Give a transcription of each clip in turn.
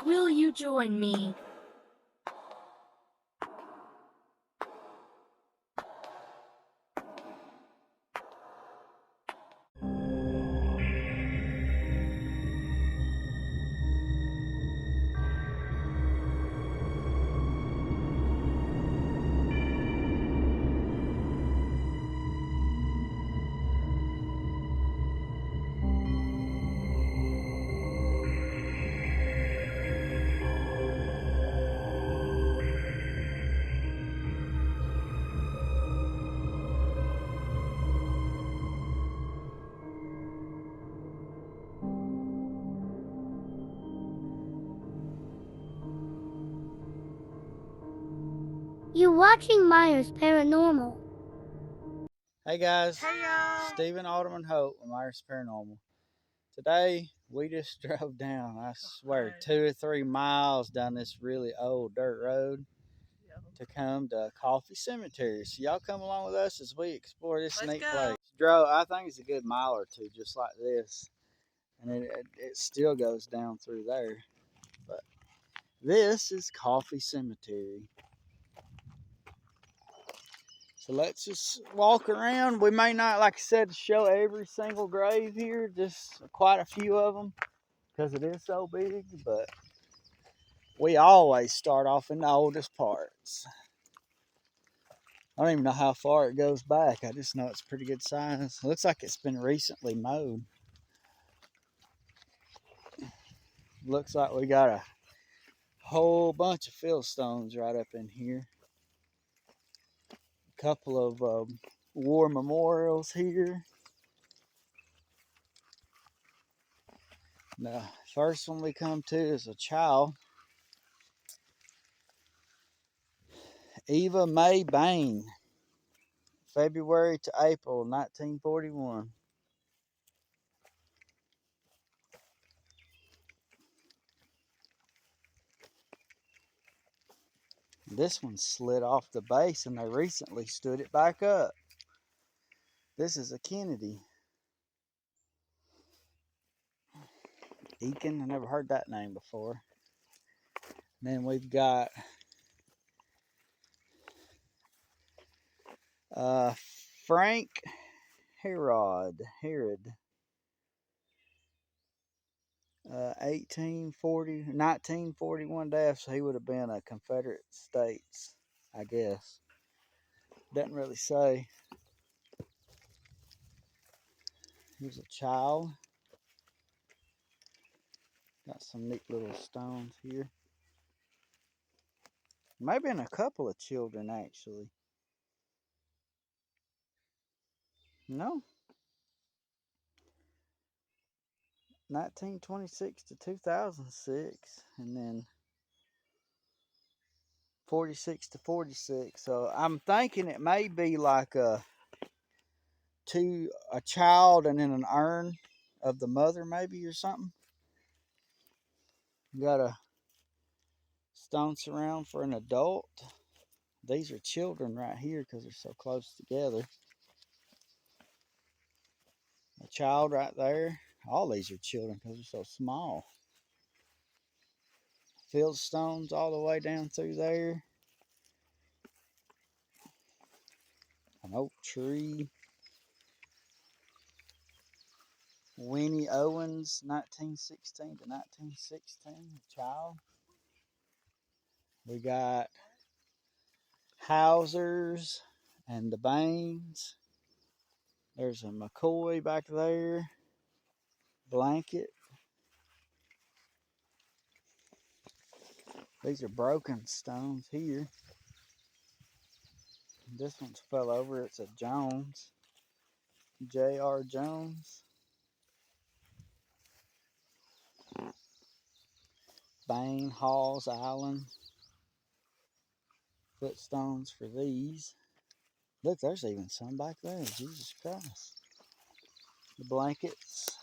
Will you join me? You're watching Myers Paranormal. Hey guys, Hey y'all. Stephen Alderman Hope with Myers Paranormal. Today we just drove down, I swear, 2 or 3 miles down this really old dirt road to come to Coffee Cemetery. So y'all come along with us as we explore this Let's neat go. place. Drove, I think it's a good mile or two, just like this, and it still goes down through there. But this is Coffee Cemetery. So let's just walk around. We may not, like I said, show every single grave here, just quite a few of them because it is so big, but we always start off in the oldest parts. I don't even know how far it goes back. I just know it's pretty good size. It looks like it's been recently mowed. Looks like we got a whole bunch of fieldstones right up in here. A couple of war memorials here. The first one we come to is a child, Eva Mae Bain, February to April 1941. This one slid off the base and they recently stood it back up. This is a Kennedy. Eakin, I never heard that name before. And then we've got Frank Herod, 1941 death, so he would have been a Confederate States, I guess. Doesn't really say. He was a child. Got some neat little stones here. Maybe in a couple of children, actually. No. 1926 to 2006. And then 46 to 46. So I'm thinking it may be like a child and then an urn of the mother, maybe, or something. Got a stone surround for an adult. These are children right here because they're so close together. A child right there. All these are children because they're so small. Field stones all the way down through there. An oak tree. Winnie Owens, 1916 to 1916, a child. We got Hausers and the Baines. There's a McCoy back there. Blanket. These are broken stones here. This one's fell over. It's a Jones. J.R. Jones. Bain, Halls, Island. Footstones for these. Look, there's even some back there. Jesus Christ. The blankets.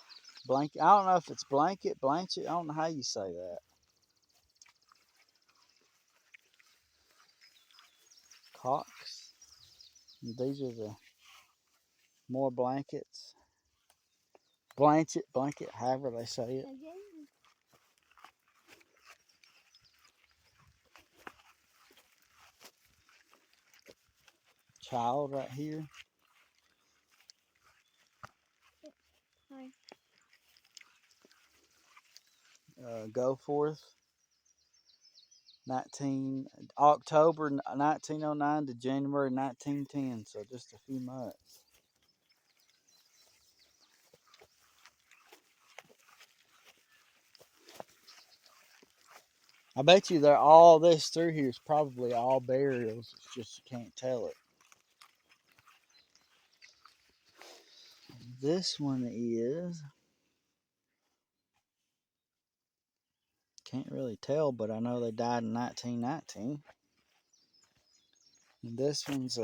Blanket. I don't know if it's blanket, blanket. I don't know how you say that. Cox. And these are the more blankets. Blanket, however they say it. child right here. Hi. Go forth. October 1909 to January 1910, so just a few months. I bet you that all this through here is probably all burials. It's just you can't tell it. This one is, can't really tell, but I know they died in 1919. And this one's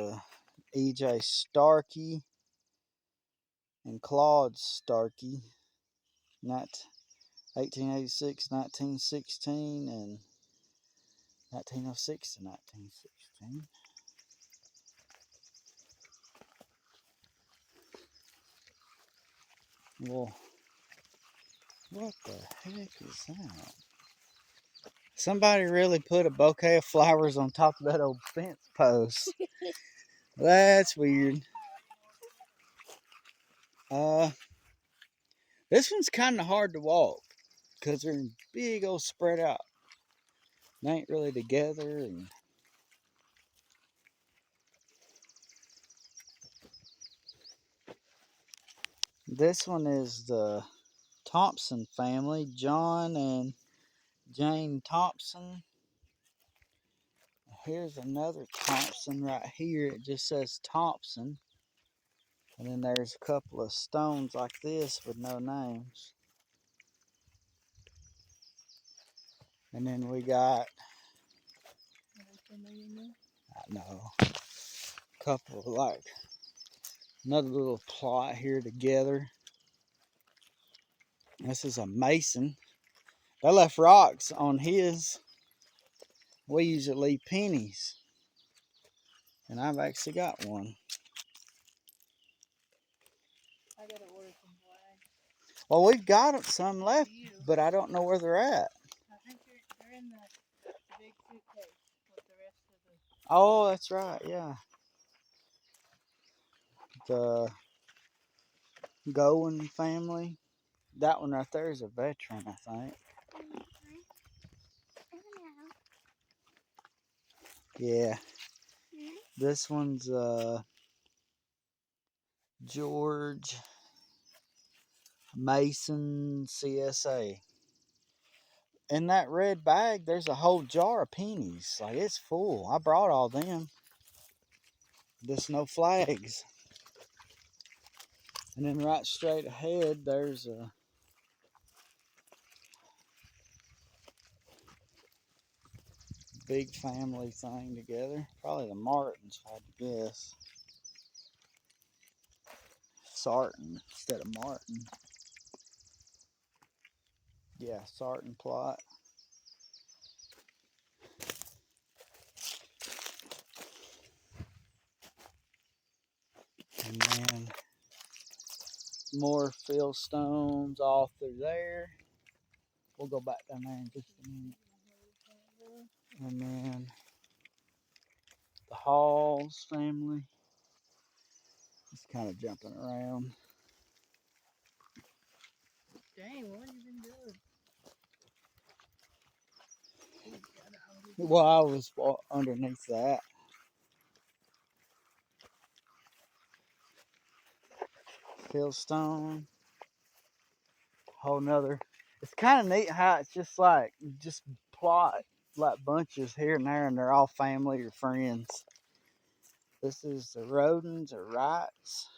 E.J. Starkey and Claude Starkey, 1886, 1916, and 1906 to 1916. Well, what the heck is that? Somebody really put a bouquet of flowers on top of that old fence post. That's weird. This one's kind of hard to walk because they're big old spread out. They ain't really together. And this one is the Thompson family, John and Jane Thompson. Here's another Thompson right here. It just says Thompson. And then there's a couple of stones like this with no names. And then we got, I know, a couple of like, another little plot here together. This is a mason. They left rocks on his. We usually leave pennies. And I've actually got one. I gotta order some flags. Well, we've got some left, but I don't know where they're at. I think they're in the big suitcase with the rest of the. Oh, that's right, yeah. The Goen family. That one right there is a veteran, I think. Yeah. This one's George Mason CSA. In that red bag, there's a whole jar of pennies. Like, it's full. I brought all them. Just no flags. And then right straight ahead, there's a big family thing together. Probably the Martins, if I had to guess. Sarton instead of Martin. Yeah, Sarton plot. And then more fill stones all through there. We'll go back down there in just a minute. And then the Halls family. Just kind of jumping around. Dang, what have you been doing? Well, I was underneath that. Fieldstone. Whole nother. It's kind of neat how it's just like, just plot like bunches here and there, and they're all family or friends. This is the Rodens or Wrights.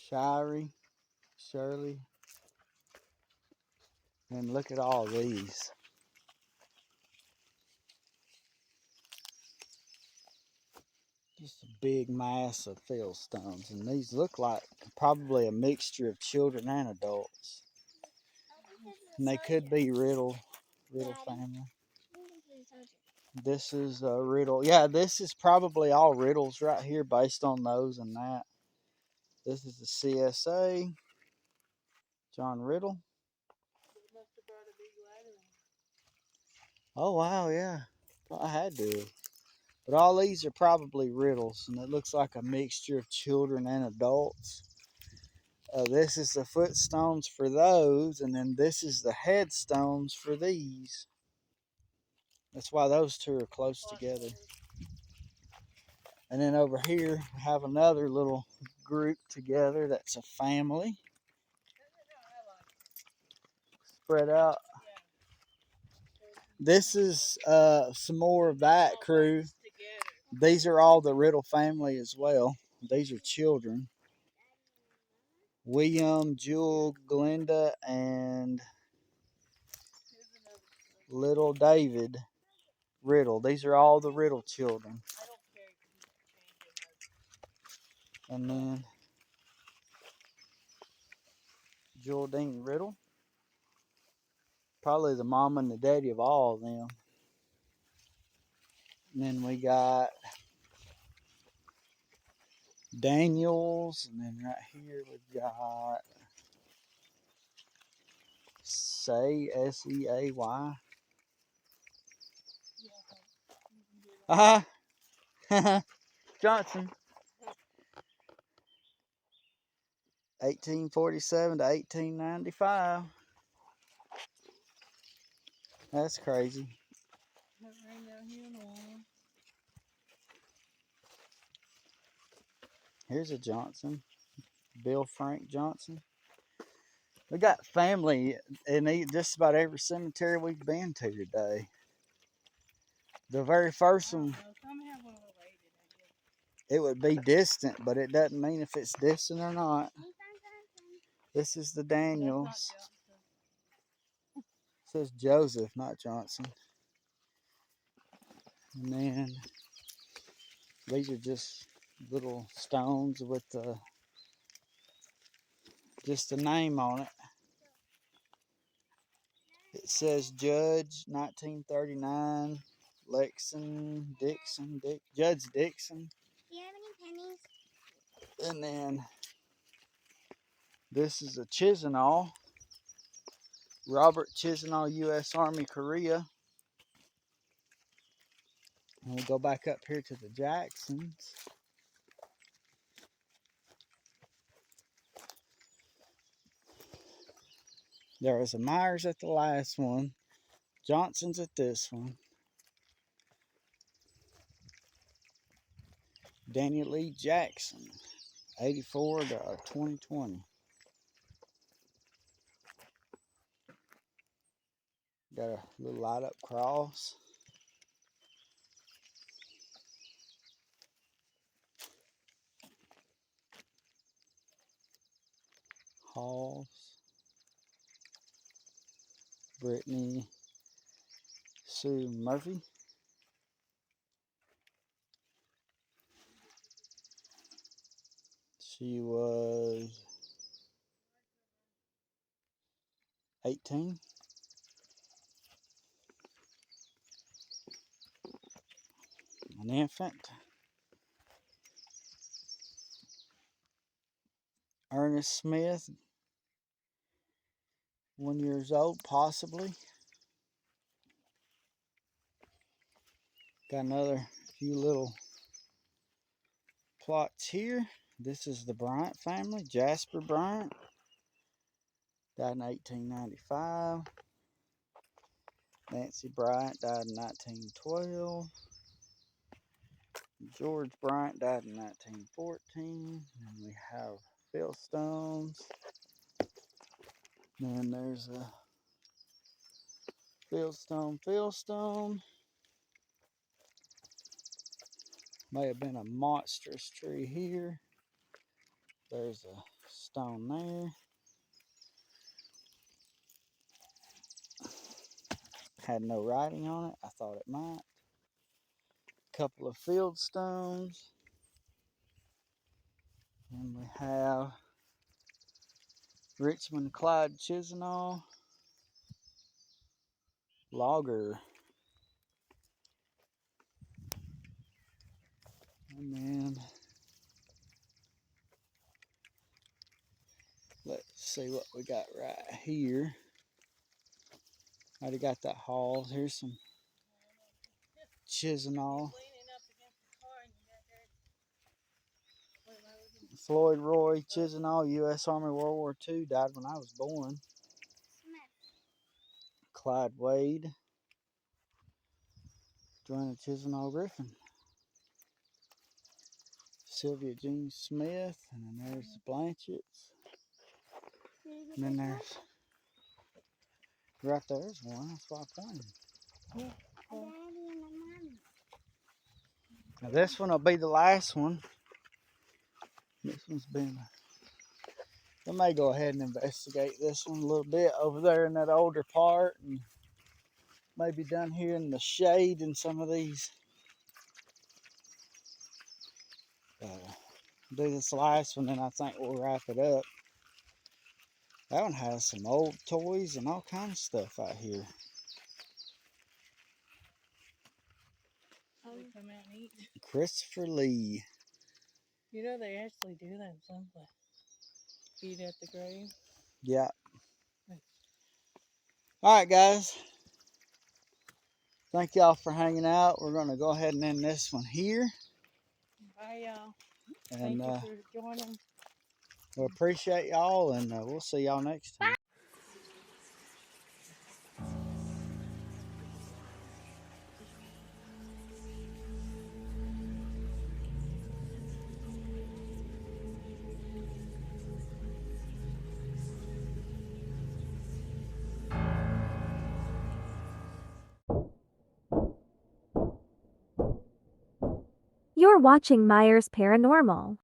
Shirley. And look at all these. Just a big mass of fieldstones. And these look like probably a mixture of children and adults. And they could be Riddle family. This is a Riddle. Yeah, this is probably all Riddles right here based on those and that. This is the CSA. John Riddle. Oh, wow, yeah. I had to. But all these are probably riddles, and it looks like a mixture of children and adults. This is the footstones for those, and then this is the headstones for these. That's why those two are close together. And then over here, we have another little group together that's a family. Spread out. This is some more of that crew. These are all the Riddle family as well. These are children. William, Jewel, Glenda, and little David Riddle. These are all the Riddle children. And then Geraldine Riddle. Probably the mom and the daddy of all of them. And then we got Daniels. And then right here we've got Say, Seay. Johnson. 1847 to 1895. That's crazy. Here's a Johnson. Bill Frank Johnson. We got family in just about every cemetery we've been to today. The very first one, it would be distant, but it doesn't mean if it's distant or not. This is the Daniels. It says Joseph, not Johnson. And then these are just little stones with just a name on it. It says Judge 1939, Judge Dixon. Do you have any pennies? And then this is a Chisinau, Robert Chisinau, U.S. Army, Korea. And we'll go back up here to the Jacksons. There was a Myers at the last one, Johnson's at this one. Daniel Lee Jackson, 84 to 2020. Got a little light up cross. Halls. Brittany Sue Murphy. She was 18. An infant. Ernest Smith, 1 year old, possibly. Got another few little plots here. This is the Bryant family, Jasper Bryant. Died in 1895. Nancy Bryant died in 1912. George Bryant died in 1914. And we have Philstones. Then there's a Philstone. May have been a monstrous tree here. There's a stone there. Had no writing on it. I thought it might. Couple of Fieldstones. And we have Richmond Clyde Chisinau. Logger. And then let's see what we got right here. Already got that Halls. Here's some Chisinau. Leaning up against the car and you got that. Wait, why was it? Floyd Roy Chisinau, U.S. Army World War II, died when I was born. Clyde Wade. Joanna Chisinau Griffin. Sylvia Jean Smith. And then there's the Blanchetts. And then there's... Right there's one. That's why I pointed. Yeah. Well, Now this one will be the last one. This one's been... I may go ahead and investigate this one a little bit over there in that older part. And maybe down here in the shade in some of these. Do this last one, and I think we'll wrap it up. That one has some old toys and all kinds of stuff out here. they come out and eat. Christopher Lee. You know they actually do that in some place. Eat at the grave. Yeah. All right, guys. Thank y'all for hanging out. We're going to go ahead and end this one here. Bye, y'all. And Thank you for joining. we appreciate y'all, and we'll see y'all next time. You're watching Myers Paranormal.